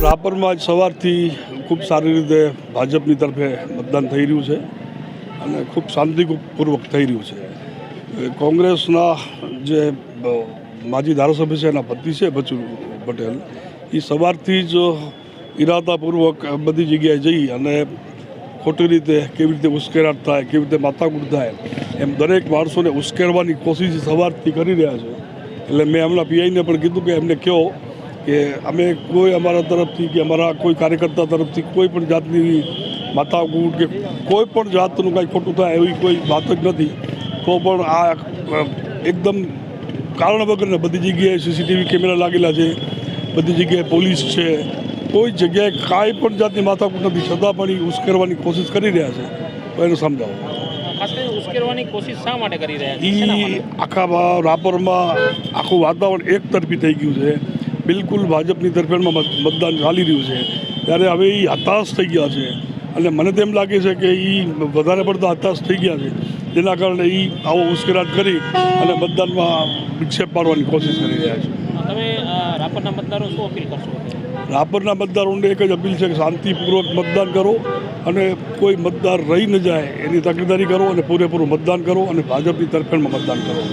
રાપરમાં આજ સવારથી ખૂબ સારી રીતે ભાજપની તરફે મતદાન થઈ રહ્યું છે અને ખૂબ શાંતિપૂર્વક થઈ રહ્યું છે. કોંગ્રેસના જે માજી ધારાસભ્ય છે એના પતિ છે બચુ પટેલ, એ સવારથી જ ઇરાદાપૂર્વક બધી જગ્યાએ જઈ અને ખોટી રીતે કેવી રીતે ઉશ્કેરાટ થાય, કેવી રીતે માથાકૂટ થાય, એમ દરેક માણસોને ઉશ્કેરવાની કોશિશ સવારથી કરી રહ્યા છે. એટલે મેં હમણાં પીઆઈને પણ કીધું કે એમને કહો કે અમે કોઈ અમારા તરફથી કે અમારા કોઈ કાર્યકર્તા તરફથી કોઈ પણ જાતની માથાકૂટ કે કોઈ પણ જાતનું કાંઈ ખોટું થાય એવી કોઈ વાત જ નથી. તો પણ આ એકદમ કારણ વગરના બધી જગ્યાએ સીસીટીવી કેમેરા લાગેલા છે, બધી જગ્યાએ પોલીસ છે, કોઈ જગ્યાએ કાંઈ પણ જાતની માથાકૂટ નથી, છતાં પણ એ ઉશ્કેરવાની કોશિશ કરી રહ્યા છે. તો એને સમજાવો. ઉશ્કેરવાની કોશિશ શા માટે કરી રહ્યા છે? એ આખા રાપરમાં આખું વાતાવરણ એક તરફી થઈ ગયું છે. બિલકુલ ભાજપની તરફેણમાં મતદાન ચાલી રહ્યું છે, ત્યારે હવે એ હતાશ થઈ ગયા છે. અને મને તેમ લાગે છે કે એ વધારે પડતા હતાશ થઈ ગયા છે, જેના કારણે એ આવો ઉશ્કેરાટ કરી અને મતદાનમાં વિક્ષેપ પાડવાની કોશિશ કરી રહ્યા છે. તમે રાપરના મતદારો શું અપીલ કરશો? રાપરના મતદારોને એક જ અપીલ છે કે શાંતિપૂર્વક મતદાન કરો અને કોઈ મતદાર રહી ન જાય એની તકેદારી કરો અને પૂરેપૂરું મતદાન કરો અને ભાજપની તરફેણમાં મતદાન કરો.